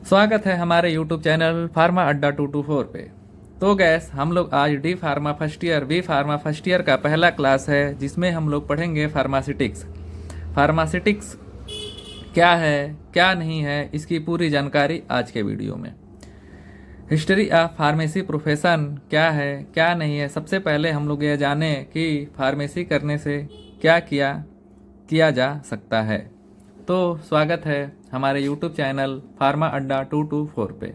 स्वागत है हमारे YouTube चैनल फार्मा अड्डा 224 पे। तो गैस हम लोग आज D pharma first year B pharma first year का पहला क्लास है, जिसमें हम लोग पढ़ेंगे फार्मास्यूटिक्स। फार्मास्यूटिक्स क्या है क्या नहीं है, इसकी पूरी जानकारी आज के वीडियो में। हिस्ट्री ऑफ फार्मेसी प्रोफेशन क्या है क्या नहीं है। सबसे पहले हम लोग ये जाने कि फार्मेसी करने से क्या किया जा सकता है। तो स्वागत है हमारे YouTube चैनल फार्मा अड्डा 224 पे।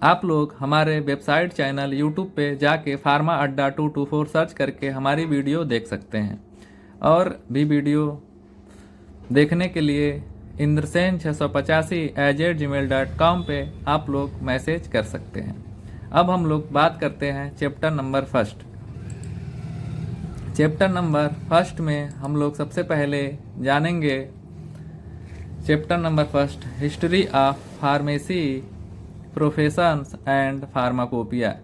आप लोग हमारे वेबसाइट चैनल YouTube पे जाके फार्मा अड्डा 224 सर्च करके हमारी वीडियो देख सकते हैं। और भी वीडियो देखने के लिए इंद्रसेन 685@gmail.com पे आप लोग मैसेज कर सकते हैं। अब हम लोग बात करते हैं chapter number first. Chapter number first में हम लोग सबसे पहले जानेंगे chapter number first, history of pharmacy professions and pharmacopoeia.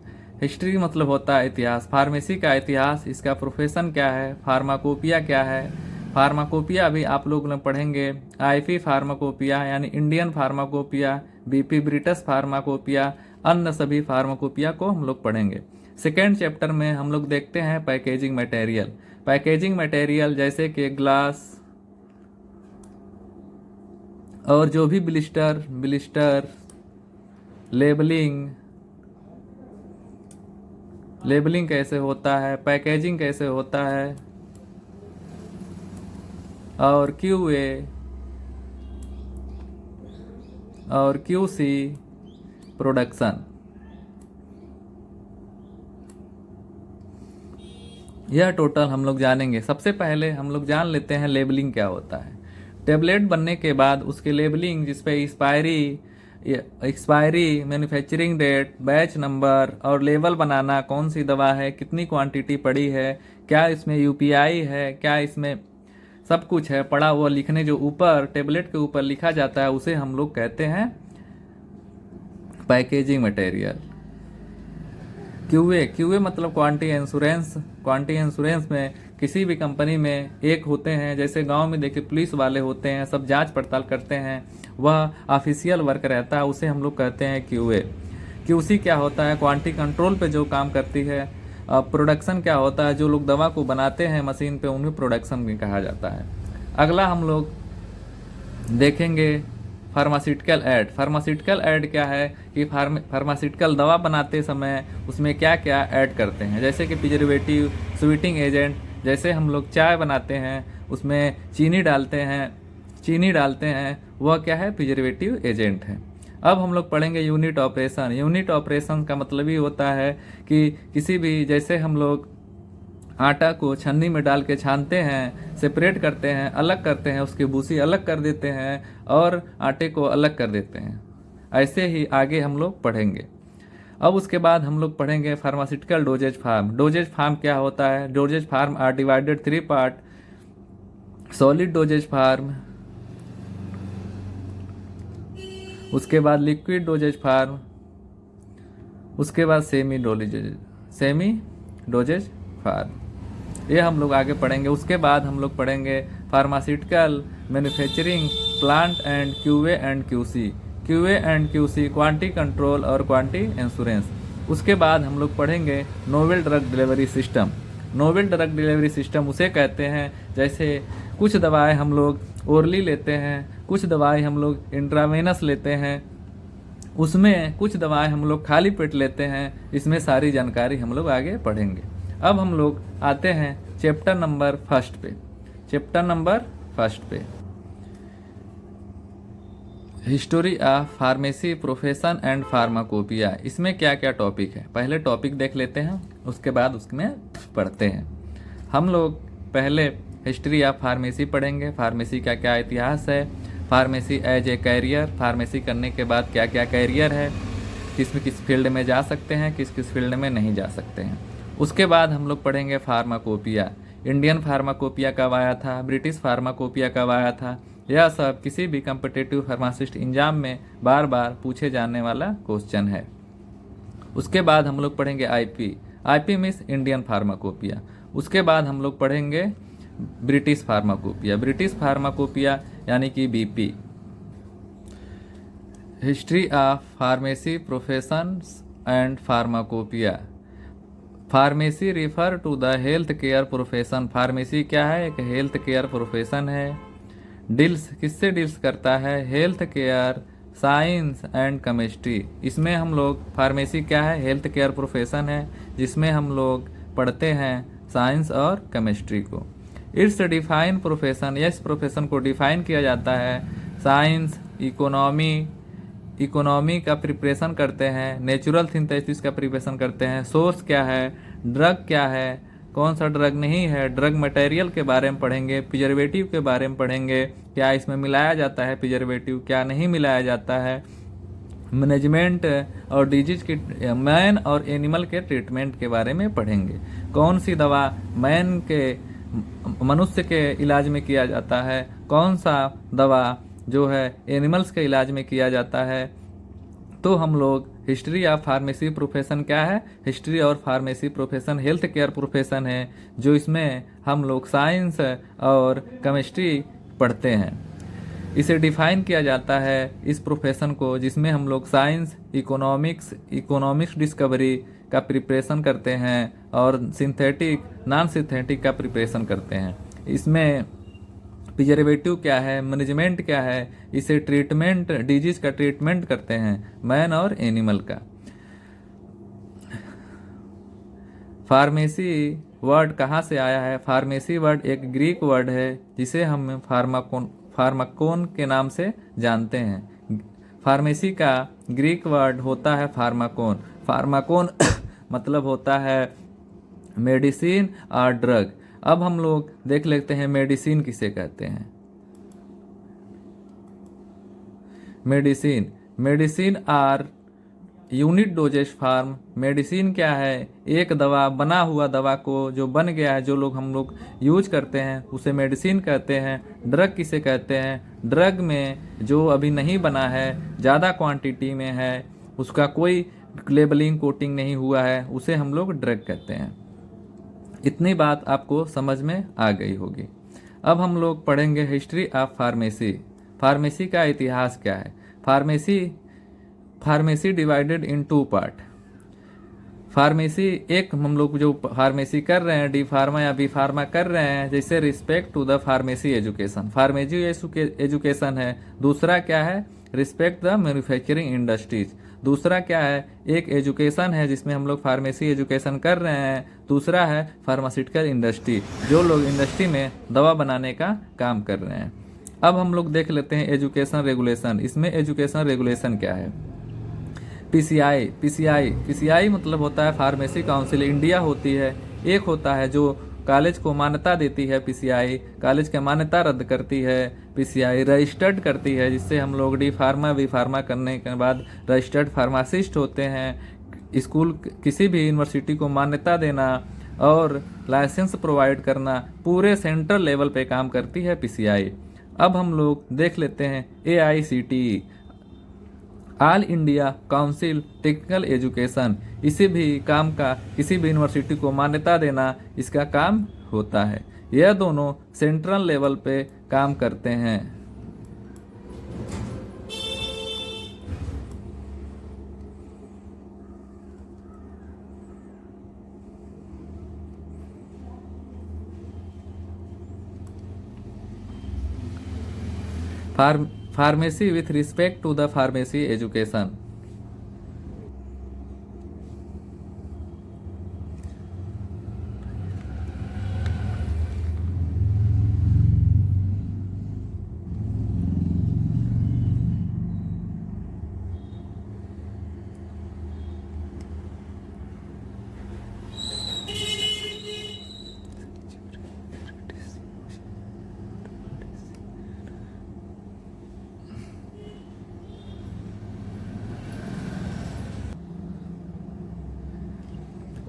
History मतलब होता है इतिहास, फार्मेसी का इतिहास, इसका प्रोफेशन क्या है, फार्माकोपिया क्या है। फार्माकोपिया भी आप लोग ने पढ़ेंगे, आईपी फार्माकोपिया यानी Indian pharmacopoeia, BP British pharmacopoeia, अन्य सभी फार्माकोपिया को हम लोग पढ़ेंगे। सेकेंड चैप्टर में हम लोग देखते हैं पैकेजिंग मटेरियल। पैकेजिंग मटेरियल जैसे कि ग्लास और जो भी ब्लिस्टर लेबलिंग कैसे होता है, पैकेजिंग कैसे होता है, और क्यूए और क्यूसी प्रोडक्शन। यह टोटल हम लोग जानेंगे। सबसे पहले हम लोग जान लेते हैं लेबलिंग क्या होता है। टेबलेट बनने के बाद उसके लेबलिंग, जिसपे expiry, manufacturing date, batch number और लेबल बनाना, कौन सी दवा है, कितनी क्वांटिटी पड़ी है, क्या इसमें यूपीआई है, क्या इसमें सब कुछ है पड़ा हुआ लिखने, जो ऊपर टेबलेट के ऊपर लिखा जाता है उसे हम लोग कहते हैं पैकेजिंग मटेरियल। क्यूए मतलब क्वांटिटी इंश्योरेंस। क्वांटिटी इंश्योरेंस में किसी भी कंपनी में एक होते हैं, जैसे गांव में देखिए पुलिस वाले होते हैं, सब जांच पड़ताल करते हैं, वह ऑफिशियल वर्क रहता है, उसे हम लोग कहते हैं क्यूए। क्यूसी क्या होता है, क्वांटिटी कंट्रोल पे जो काम करती है। प्रोडक्शन क्या होता है, जो लोग दवा को बनाते हैं मशीन पे, उन्हें प्रोडक्शन भी कहा जाता है। अगला हम लोग देखेंगे फार्मास्यूटिकल ऐड। फार्मास्यूटिकल ऐड क्या है कि फार्मास्यूटिकल दवा बनाते समय उसमें क्या क्या ऐड करते हैं, जैसे कि प्रिजर्वेटिव, स्वीटिंग एजेंट। जैसे हम लोग चाय बनाते हैं उसमें चीनी डालते हैं, वह क्या है, प्रिजर्वेटिव एजेंट है। अब हम लोग पढ़ेंगे यूनिट ऑपरेशन। यूनिट ऑपरेशन का मतलब ही होता है कि किसी भी, जैसे हम लोग आटा को छन्नी में डाल के छानते हैं, सेपरेट करते हैं, अलग करते हैं, उसकी भूसी अलग कर देते हैं और आटे को अलग कर देते हैं। ऐसे ही आगे हम लोग पढ़ेंगे। अब उसके बाद हम लोग पढ़ेंगे pharmaceutical dosages form. Dosages form क्या होता है, dosages form are divided 3 part, solid dosages form, उसके बाद लिक्विड डोजेज फार्म, उसके बाद सेमी डोजेज फार्म। ये हम लोग आगे पढ़ेंगे। उसके बाद हम लोग पढ़ेंगे pharmaceutical manufacturing plant and QA and QC. Quantity control और क्वांटिटी इंश्योरेंस। उसके बाद हम लोग पढ़ेंगे novel drug delivery system. Novel drug delivery system उसे कहते हैं, जैसे कुछ दवाएं हम लोग ओरली लेते हैं, कुछ दवाएं हम लोग इंट्रावेनस लेते हैं, उसमें कुछ दवाएं हम लोग खाली पेट लेते हैं। इसमें सारी जानकारी हम लोग आगे पढ़ेंगे। अब हम लोग आते हैं चैप्टर नंबर फर्स्ट पे। History of pharmacy profession and pharmacopoeia. इसमें क्या क्या टॉपिक है, पहले टॉपिक देख लेते हैं, उसके बाद उसमें पढ़ते हैं। हम लोग पहले हिस्ट्री ऑफ फार्मेसी पढ़ेंगे। फार्मेसी का क्या इतिहास है, pharmacy as a career, pharmacy करने के बाद क्या क्या कैरियर है, किस फील्ड में जा सकते हैं, किस फील्ड में नहीं जा सकते हैं। उसके बाद हम लोग पढ़ेंगे फार्माकोपिया। इंडियन फार्माकोपिया कब आया था, ब्रिटिश फार्माकोपिया कब आया था, यह सब किसी भी कम्पिटिटिव फार्मासिस्ट एग्जाम में बार बार पूछे जाने वाला क्वेश्चन है। उसके बाद हम लोग पढ़ेंगे आईपी मीन्स इंडियन फार्माकोपिया। उसके बाद हम लोग पढ़ेंगे ब्रिटिश फार्माकोपिया यानी कि BP. History of pharmacy professions and pharmacopoeia. Pharmacy refer to the health care profession. Pharmacy क्या है? एक हेल्थ केयर प्रोफेशन है। डील्स किससे डील्स करता है? Health care, science and chemistry. इसमें हम लोग, फार्मेसी क्या है? हेल्थ केयर प्रोफेशन है जिसमें हम लोग पढ़ते हैं साइंस और केमिस्ट्री को। इट्स डिफाइन प्रोफेशन, इस प्रोफेशन को डिफाइन किया जाता है साइंस, इकोनॉमी का प्रिपरेशन करते हैं, नेचुरल सिंथेसिस का प्रिपरेशन करते हैं, सोर्स क्या है, ड्रग क्या है, कौन सा ड्रग नहीं है, ड्रग मटेरियल के बारे में पढ़ेंगे, प्रिजर्वेटिव के बारे में पढ़ेंगे, क्या इसमें मिलाया जाता है प्रिजर्वेटिव, क्या नहीं मिलाया जाता है, मैनेजमेंट और डिजीज की, मैन और एनिमल के ट्रीटमेंट के बारे में पढ़ेंगे। कौन सी दवा मनुष्य के इलाज में किया जाता है, कौन सा दवा जो है एनिमल्स के इलाज में किया जाता है। तो हम लोग हिस्ट्री ऑफ फार्मेसी प्रोफेशन क्या है? हिस्ट्री और pharmacy profession health care profession है, जो इसमें हम लोग साइंस और केमिस्ट्री पढ़ते हैं। इसे डिफाइन किया जाता है इस प्रोफेशन को, जिसमें हम लोग साइंस, इकोनॉमिक्स डिस्कवरी का प्रिपरेशन करते हैं और सिंथेटिक, नॉन सिंथेटिक का प्रिपरेशन करते हैं। इसमें प्रिजर्वेटिव क्या है, मैनेजमेंट क्या है, इसे ट्रीटमेंट, डिजीज का ट्रीटमेंट करते हैं, मैन और एनिमल का। फार्मेसी वर्ड कहाँ से आया है? फार्मेसी वर्ड एक ग्रीक वर्ड है जिसे हम फार्माकोन के नाम से जानते हैं। फार्मेसी का ग्रीक वर्ड होता है फार्माकोन। फार्माकोन मतलब होता है मेडिसिन और ड्रग। अब हम लोग देख लेते हैं मेडिसिन किसे कहते हैं। Medicine are unit dosages form. Medicine क्या है? एक दवा, बना हुआ दवा को जो बन गया है, जो हम लोग यूज करते हैं उसे मेडिसिन कहते हैं। ड्रग किसे कहते हैं? ड्रग में जो अभी नहीं बना है, ज़्यादा क्वांटिटी में है, उसका कोई लेबलिंग कोटिंग नहीं हुआ है, उसे हम लोग ड्रग कहते हैं। इतनी बात आपको समझ में आ गई होगी। अब हम लोग पढ़ेंगे हिस्ट्री ऑफ फार्मेसी। फार्मेसी का इतिहास क्या है? Pharmacy divided in 2 part. Pharmacy एक, हम लोग जो फार्मेसी कर रहे हैं, डी फार्मा या बी फार्मा कर रहे हैं, जैसे respect to the pharmacy education, pharmacy education है। दूसरा क्या है? Respect the manufacturing industries. दूसरा क्या है? एक एजुकेशन है जिसमें हम लोग फार्मेसी एजुकेशन कर रहे हैं। दूसरा है फार्मास्यूटिकल इंडस्ट्री, जो लोग इंडस्ट्री में दवा बनाने का काम कर रहे हैं। अब हम लोग देख लेते हैं एजुकेशन रेगुलेशन। इसमें एजुकेशन रेगुलेशन क्या है? पीसीआई मतलब होता है फार्मेसी काउंसिल इंडिया होती है। एक होता है जो कॉलेज को मान्यता देती है, पीसीआई कॉलेज की मान्यता रद्द करती है। पीसीआई रजिस्टर्ड करती है, जिससे हम लोग डी फार्मा बी फार्मा करने के बाद रजिस्टर्ड फार्मासिस्ट होते हैं। स्कूल, किसी भी यूनिवर्सिटी को मान्यता देना और लाइसेंस प्रोवाइड करना, पूरे सेंट्रल लेवल पे काम करती है पीसीआई। अब हम लोग देख लेते हैं AICTE, all India council technical education. इसी भी काम का, किसी भी यूनिवर्सिटी को मान्यता देना, इसका काम होता है। यह दोनों सेंट्रल लेवल पे काम करते हैं। Pharmacy with respect to the pharmacy education.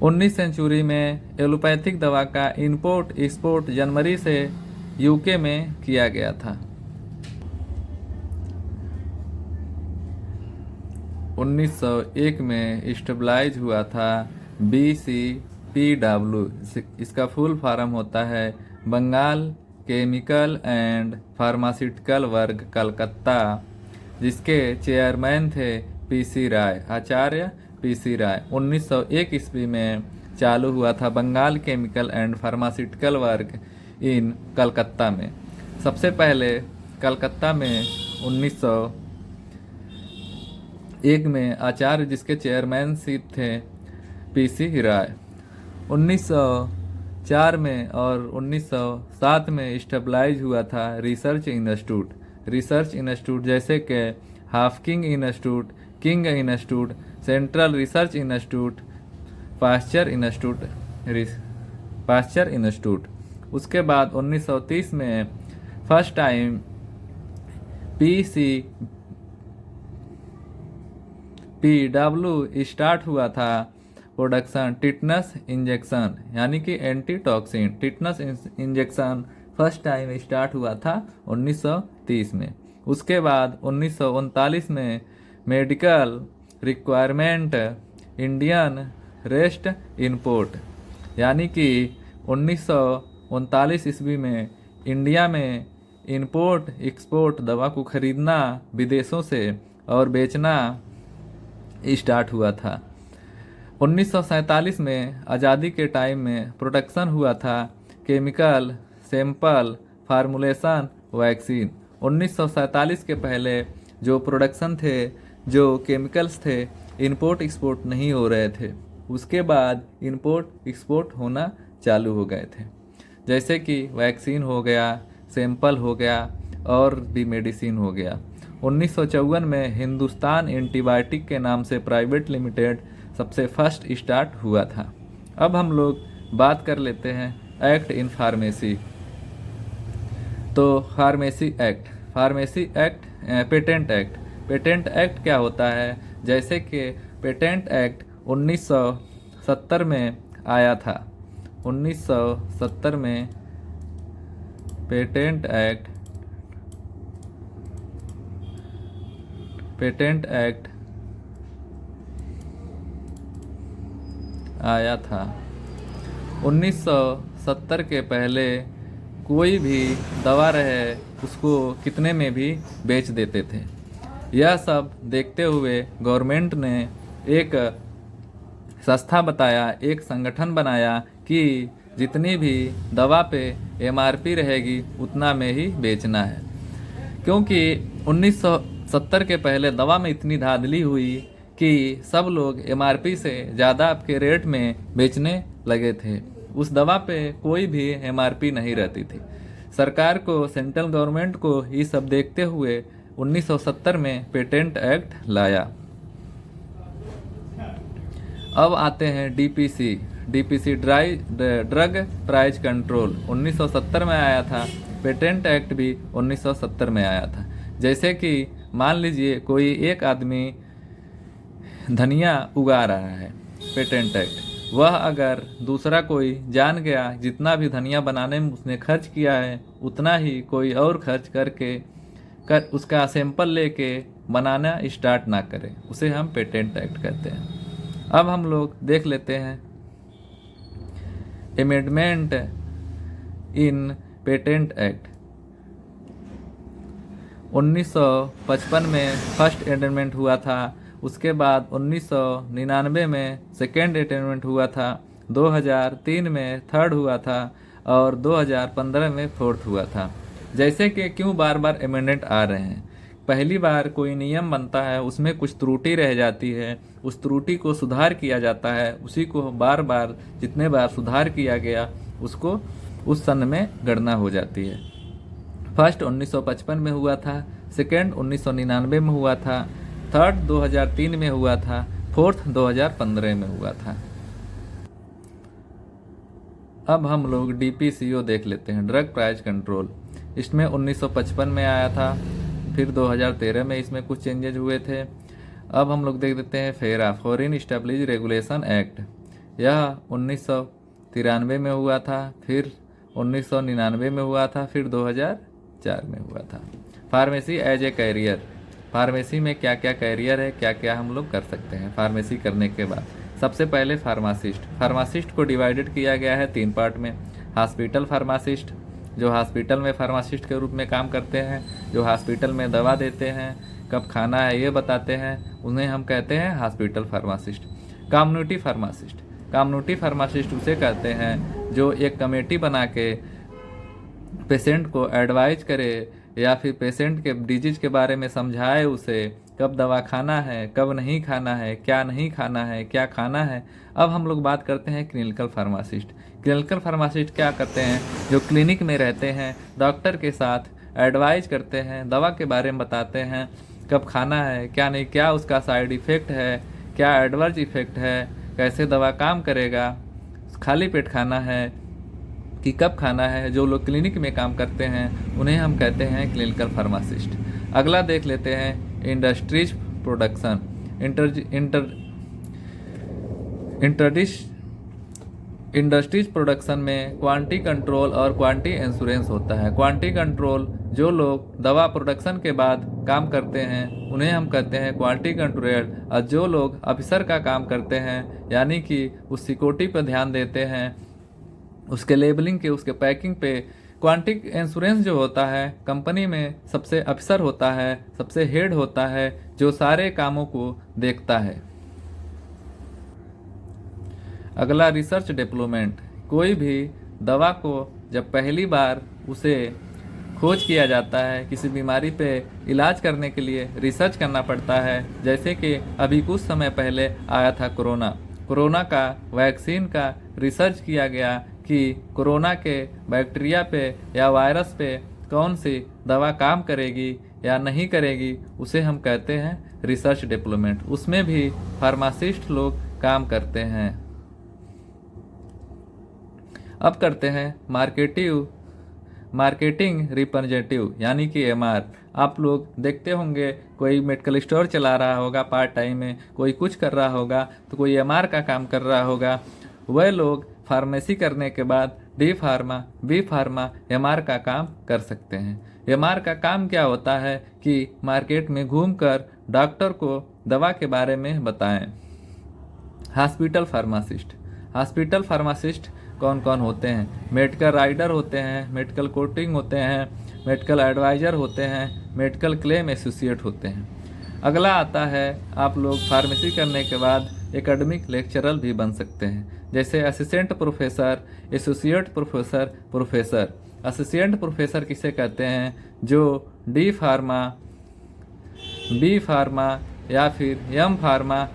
उन्नीस सेंचुरी में एलोपैथिक दवा का इंपोर्ट एक्सपोर्ट जनवरी से यूके में किया गया था। 1901 में स्टेबलाइज हुआ था BCPW। इसका फुल फॉर्म होता है बंगाल केमिकल एंड फार्मास्यूटिकल वर्ग कलकत्ता जिसके चेयरमैन थे पीसी राय, आचार्य पीसी राय। 1901 ईस्वी में चालू हुआ था Bengal chemical and pharmaceutical work in Calcutta में। सबसे पहले कलकत्ता में 1901 में आचार्य, जिसके चेयरमैन थे पीसी राय। 1904 में और 1907 में स्टेबलाइज हुआ था रिसर्च इंस्टीट्यूट जैसे कि Haffkine institute, King institute, central research institute, Pasteur institute. उसके बाद 1930 में फर्स्ट टाइम PW स्टार्ट हुआ था प्रोडक्शन टिटनस इंजेक्शन, यानी कि antitoxin tetanus injection first time start हुआ था 1930 में। उसके बाद 1939 में medical requirement Indian rest import, यानी कि 1939 ईस्वी में इंडिया में इंपोर्ट एक्सपोर्ट दवा को खरीदना विदेशों से और बेचना स्टार्ट हुआ था। 1947 में आज़ादी के टाइम में प्रोडक्शन हुआ था केमिकल, सैंपल, फार्मूलेशन, वैक्सीन। 1947 के पहले जो प्रोडक्शन थे, जो केमिकल्स थे, इंपोर्ट एक्सपोर्ट नहीं हो रहे थे। उसके बाद इंपोर्ट एक्सपोर्ट होना चालू हो गए थे, जैसे कि वैक्सीन हो गया, सैंपल हो गया और भी मेडिसिन हो गया। 1954 में हिंदुस्तान एंटीबायोटिक के नाम से प्राइवेट लिमिटेड सबसे फर्स्ट स्टार्ट हुआ था। अब हम लोग बात कर लेते हैं एक्ट इन फार्मेसी। तो फार्मेसी एक्ट, पेटेंट एक्ट क्या होता है? जैसे कि पेटेंट एक्ट 1970 में आया था। 1970 में पेटेंट एक्ट आया था। 1970 के पहले कोई भी दवा रहे उसको कितने में भी बेच देते थे। यह सब देखते हुए गवर्नमेंट ने एक संस्था बताया, एक संगठन बनाया कि जितनी भी दवा पे MRP रहेगी उतना में ही बेचना है। क्योंकि 1970 के पहले दवा में इतनी धांधली हुई कि सब लोग MRP से ज़्यादा आपके रेट में बेचने लगे थे। उस दवा पे कोई भी MRP नहीं रहती थी। सरकार को, सेंट्रल गवर्नमेंट को ये सब देखते हुए 1970 में पेटेंट एक्ट लाया। अब आते हैं DPC ड्रग प्राइस कंट्रोल 1970 में आया था। पेटेंट एक्ट भी 1970 में आया था। जैसे कि मान लीजिए कोई एक आदमी धनिया उगा रहा है, पेटेंट एक्ट, वह अगर दूसरा कोई जान गया जितना भी धनिया बनाने में उसने खर्च किया है उतना ही कोई और खर्च करके उसका सैंपल लेके बनाना स्टार्ट ना करे, उसे हम पेटेंट एक्ट कहते हैं। अब हम लोग देख लेते हैं अमेंडमेंट इन पेटेंट एक्ट। 1955 में फर्स्ट अमेंडमेंट हुआ था। उसके बाद 1999 में सेकेंड अमेंडमेंट हुआ था, 2003 में थर्ड हुआ था और 2015 में फोर्थ हुआ था। जैसे कि क्यों बार बार अमेंडमेंट आ रहे हैं? पहली बार कोई नियम बनता है, उसमें कुछ त्रुटि रह जाती है, उस त्रुटि को सुधार किया जाता है, उसी को बार बार जितने बार सुधार किया गया उसको उस सन में गणना हो जाती है। फर्स्ट 1955 में हुआ था, सेकेंड 1999 में हुआ था, थर्ड 2003 में हुआ था, फोर्थ 2015 में हुआ था। अब हम लोग DPCO देख लेते हैं, ड्रग प्राइस कंट्रोल। इसमें 1955 में आया था, फिर 2013 में इसमें कुछ चेंजेज हुए थे। अब हम लोग देख देते हैं फेरा, फॉरेन इस्टेब्लिश रेगुलेशन एक्ट। यह 1993 में हुआ था, फिर 1999 में हुआ था, फिर 2004 में हुआ था। Pharmacy as a career, pharmacy में क्या क्या कैरियर है, क्या क्या हम लोग कर सकते हैं फार्मेसी करने के बाद। सबसे पहले फार्मासिस्ट को डिवाइडेड किया गया है 3 पार्ट में, हॉस्पिटल फार्मासिस्ट, जो हॉस्पिटल में फार्मासिस्ट के रूप में काम करते हैं, जो हॉस्पिटल में दवा देते हैं, कब खाना है ये बताते हैं, उन्हें हम कहते हैं hospital pharmacist. Community pharmacist, community pharmacist उसे कहते हैं जो एक कमेटी बना के पेशेंट को एडवाइज करे या फिर पेशेंट के डिजीज के बारे में समझाए, उसे कब दवा खाना है, कब नहीं खाना है, क्या नहीं खाना है, क्या खाना है। अब हम लोग बात करते हैं क्लिनिकल फार्मासिस्ट। क्लिनिकल फार्मासिस्ट क्या करते हैं? जो क्लिनिक में रहते हैं, डॉक्टर के साथ एडवाइज करते हैं, दवा के बारे में बताते हैं, कब खाना है, क्या नहीं, क्या उसका साइड इफ़ेक्ट है, क्या एडवर्स इफ़ेक्ट है, कैसे दवा काम करेगा, खाली पेट खाना है कि कब खाना है। जो लोग क्लिनिक में काम करते हैं उन्हें हम कहते हैं क्लिनिकल फार्मासिस्ट। अगला देख लेते हैं इंडस्ट्रीज प्रोडक्शन। इंडस्ट्रीज प्रोडक्शन में क्वालिटी कंट्रोल और क्वालिटी इंश्योरेंस होता है। क्वालिटी कंट्रोल जो लोग दवा प्रोडक्शन के बाद काम करते हैं उन्हें हम कहते हैं क्वालिटी कंट्रोलर, और जो लोग ऑफिसर का काम करते हैं यानी कि उस सिक्योरिटी पर ध्यान देते हैं, उसके लेबलिंग के, उसके पैकिंग पे। क्वालिटी इंश्योरेंस जो होता है कंपनी में सबसे अफसर होता है, सबसे हेड होता है, जो सारे कामों को देखता है। अगला रिसर्च डेवलपमेंट। कोई भी दवा को जब पहली बार उसे खोज किया जाता है, किसी बीमारी पे इलाज करने के लिए रिसर्च करना पड़ता है। जैसे कि अभी कुछ समय पहले आया था कोरोना का वैक्सीन का रिसर्च किया गया कि कोरोना के बैक्टीरिया पे या वायरस पे कौन सी दवा काम करेगी या नहीं करेगी, उसे हम कहते हैं रिसर्च डेवलपमेंट। उसमें भी फार्मासिस्ट लोग काम करते हैं। अब करते हैं मार्केटिंग रिप्रेजेंटेटिव यानी कि एमआर। आप लोग देखते होंगे कोई मेडिकल स्टोर चला रहा होगा पार्ट टाइम में, कोई कुछ कर रहा होगा तो कोई एमआर का काम कर रहा होगा। वह लोग फार्मेसी करने के बाद D pharma, B pharma, MR का काम कर सकते हैं। एमआर का काम क्या होता है कि मार्केट में घूमकर डॉक्टर को दवा के बारे में बताएं। हॉस्पिटल फार्मासिस्ट कौन कौन होते हैं? मेडिकल राइडर होते हैं, मेडिकल कोडिंग होते हैं, मेडिकल एडवाइज़र होते हैं, मेडिकल क्लेम एसोसिएट होते हैं। अगला आता है, आप लोग फार्मेसी करने के बाद एकेडमिक लेक्चरर भी बन सकते हैं, जैसे assistant professor, associate professor, professor. Assistant professor किसे कहते हैं? जो डी फार्मा, बी फार्मा या फिर एम फार्मा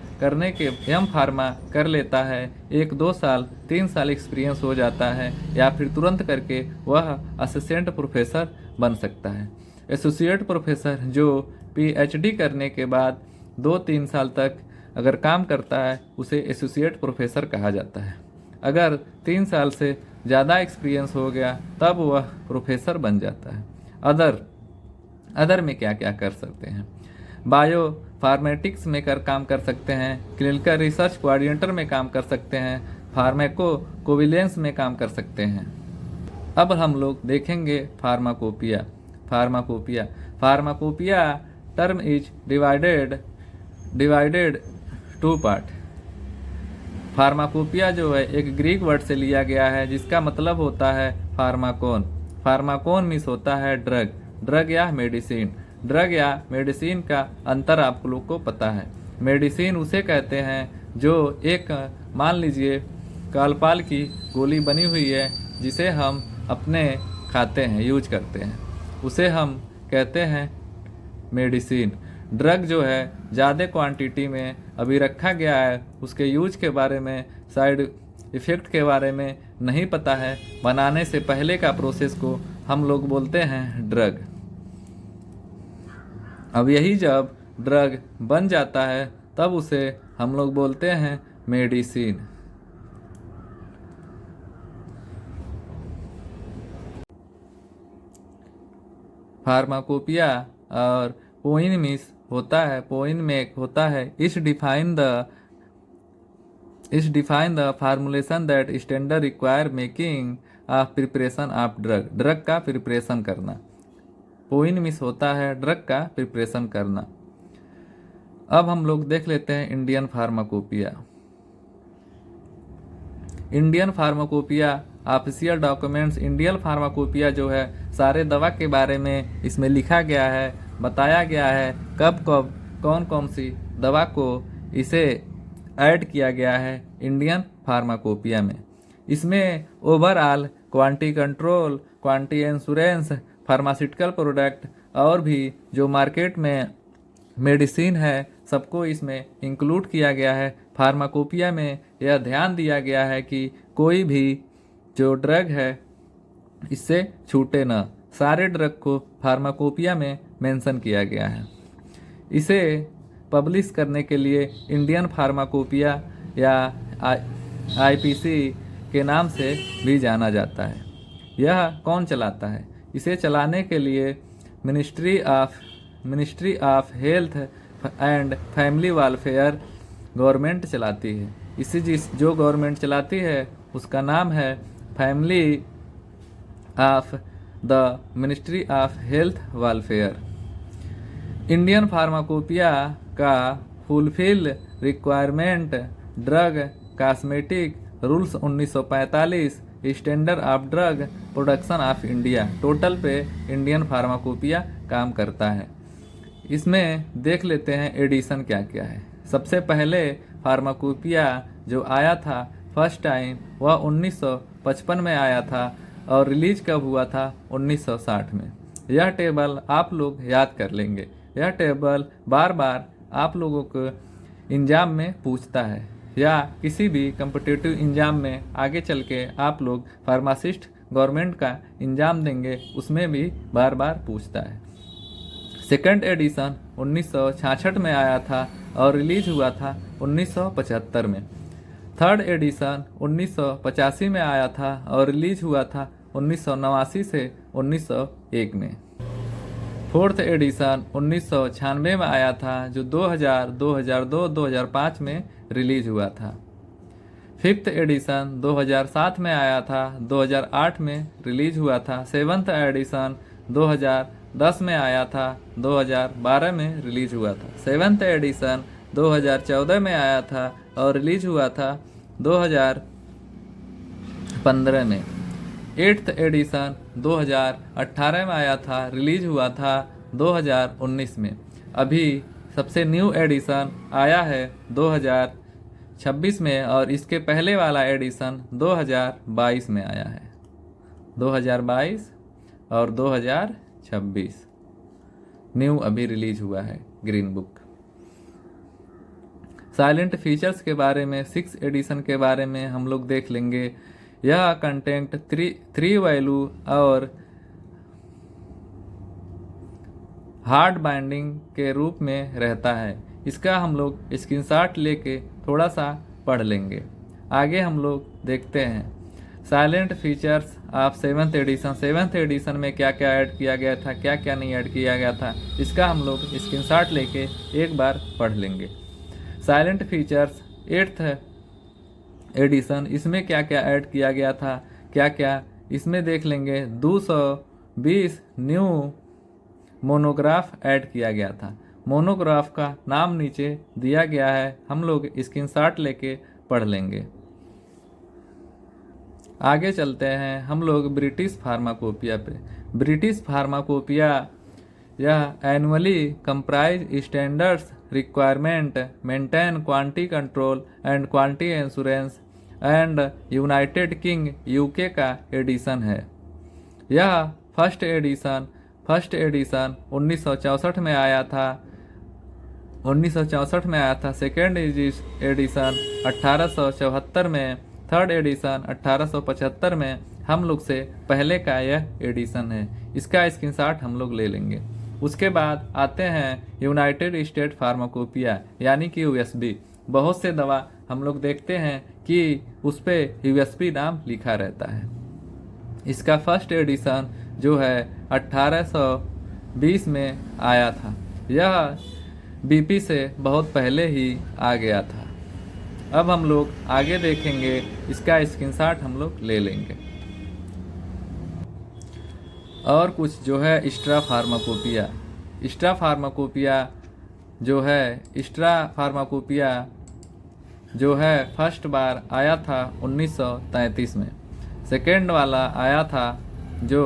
कर लेता है, 1-2 साल 3 साल एक्सपीरियंस हो जाता है, या फिर तुरंत करके वह असिस्टेंट प्रोफेसर बन सकता है। एसोसिएट प्रोफेसर जो पीएचडी करने के बाद 2-3 साल तक अगर काम करता है उसे एसोसिएट प्रोफेसर कहा जाता है। अगर 3 साल से ज़्यादा एक्सपीरियंस हो गया तब वह प्रोफेसर बन जाता है। अदर में क्या क्या कर सकते हैं? बायो फार्मेटिक्स में काम कर सकते हैं, क्लिनिकल रिसर्च कोऑर्डिनेटर में काम कर सकते हैं, फार्माकोविजिलेंस में काम कर सकते हैं। अब हम लोग देखेंगे pharmacopoeia term is divided 2 part. Pharmacopoeia जो है एक ग्रीक वर्ड से लिया गया है जिसका मतलब होता है फार्माकोन मीन्स होता है ड्रग या मेडिसिन का अंतर आप लोग को पता है। मेडिसिन उसे कहते हैं जो एक, मान लीजिए कालपाल की गोली बनी हुई है जिसे हम अपने खाते हैं, यूज करते हैं, उसे हम कहते हैं मेडिसिन। ड्रग जो है ज़्यादा क्वांटिटी में अभी रखा गया है, उसके यूज के बारे में, साइड इफ़ेक्ट के बारे में नहीं पता है, बनाने से पहले का प्रोसेस को हम लोग बोलते हैं ड्रग। अब यही जब ड्रग बन जाता है तब उसे हम लोग बोलते हैं मेडिसिन। फार्माकोपिया और पोइन में होता है इस define the formulation that standard require making of preparation of drug का प्रिपरेशन करना। पोइन मिस होता है ड्रग का प्रिपरेशन करना। अब हम लोग देख लेते हैं Indian pharmacopoeia official documents Indian pharmacopoeia जो है सारे दवा के बारे में इसमें लिखा गया है, बताया गया है कब कब कौन कौन सी दवा को इसे ऐड किया गया है इंडियन फार्माकोपिया में। इसमें overall quantity control, quantity insurance, pharmaceutical product और भी जो मार्केट में मेडिसिन है सबको इसमें इंक्लूड किया गया है। फार्माकोपिया में यह ध्यान दिया गया है कि कोई भी जो ड्रग है इससे छूटे ना, सारे ड्रग को फार्माकोपिया में मेंशन किया गया है। इसे पब्लिश करने के लिए इंडियन फार्माकोपिया या आईपीसी के नाम से भी जाना जाता है। यह कौन चलाता है? इसे चलाने के लिए ministry of health and family welfare government चलाती है। इसे जो गवर्नमेंट चलाती है उसका नाम है family of the ministry of health welfare. Indian pharmacopoeia का fulfil requirement drug cosmetic rules 1945 standard of drug production of India total पे इंडियन फार्माकोपिया काम करता है। इसमें देख लेते हैं एडिशन क्या क्या है। सबसे पहले फार्माकोपिया जो आया था फर्स्ट टाइम वह 1955 में आया था और रिलीज कब हुआ था? 1960 में। यह टेबल आप लोग याद कर लेंगे। यह टेबल बार बार आप लोगों को एग्जाम में पूछता है या किसी भी कम्पिटिटिव एग्जाम में आगे चल के आप लोग फार्मासिस्ट गवर्नमेंट का एग्जाम देंगे उसमें भी बार बार पूछता है। सेकंड एडिशन 1966 में आया था और रिलीज हुआ था 1975 में। थर्ड एडिशन 1985 में आया था और रिलीज हुआ था 1989 से 1901 में। फोर्थ एडिशन 1996 में आया था जो 2000, 2002, 2005 में रिलीज हुआ था। फिफ्थ एडिशन 2007 में आया था, 2008 में रिलीज हुआ था। सेवन्थ एडिशन 2010 में आया था, 2012 में रिलीज हुआ था। सेवन्थ एडिशन 2014 में आया था और रिलीज हुआ था 2015 में। एट्थ एडिशन 2018 में आया था, रिलीज हुआ था 2019 में। अभी सबसे न्यू एडिशन आया है 2026 में और इसके पहले वाला एडिशन 2022 में आया है। 2022 और 2026 न्यू अभी रिलीज हुआ है ग्रीन बुक। साइलेंट फीचर्स के बारे में 6 एडिशन के बारे में हम लोग देख लेंगे। यह कंटेंट 3 वैल्यू और हार्ड बाइंडिंग के रूप में रहता है। इसका हम लोग स्क्रीनशॉट लेके थोड़ा सा पढ़ लेंगे। आगे हम लोग देखते हैं salient features of seventh addition. Seventh addition में क्या क्या ऐड किया गया था, क्या क्या नहीं ऐड किया गया था, इसका हम लोग स्क्रीनशॉट लेके एक बार पढ़ लेंगे। साइलेंट फीचर्स 8th एडिशन, इसमें क्या क्या ऐड किया गया था, क्या क्या इसमें देख लेंगे। 220 न्यू मोनोग्राफ ऐड किया गया था। मोनोग्राफ का नाम नीचे दिया गया है, हम लोग स्क्रीनशॉट लेके पढ़ लेंगे। आगे चलते हैं हम लोग ब्रिटिश फार्माकोपिया पे। ब्रिटिश फार्माकोपिया यह annually comprise standards requirement maintain quantity control and quantity insurance and United king UK का एडिशन है। यह फर्स्ट एडिशन 1964 में आया था, 1964 में आया था। सेकेंड एडिशन 1874 में। थर्ड एडिशन 1875 में। हम लोग से पहले का यह एडिशन है। इसका स्क्रीनशॉट हम लोग ले लेंगे। उसके बाद आते हैं यूनाइटेड स्टेट फार्माकोपिया यानी कि यूएसबी। बहुत से दवा हम लोग देखते हैं कि उस पर यूएसबी नाम लिखा रहता है। इसका फर्स्ट एडिशन जो है 1820 में आया था। यह बीपी से बहुत पहले ही आ गया था। अब हम लोग आगे देखेंगे, इसका स्क्रीनशॉट हम लोग ले लेंगे। और कुछ जो है एक्स्ट्रा फार्माकोपिया जो है फर्स्ट बार आया था 1933 में। सेकेंड वाला आया था जो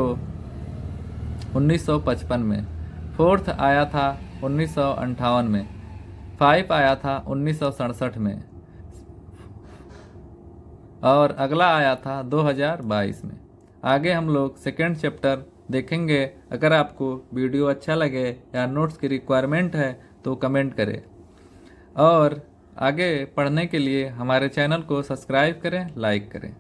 1955 में, फोर्थ आया था 1958 में, 5 आया था 1967 में, और अगला आया था 2022 में। आगे हम लोग सेकेंड चैप्टर देखेंगे। अगर आपको वीडियो अच्छा लगे या नोट्स की रिक्वायरमेंट है तो कमेंट करें, और आगे पढ़ने के लिए हमारे चैनल को सब्सक्राइब करें, लाइक करें।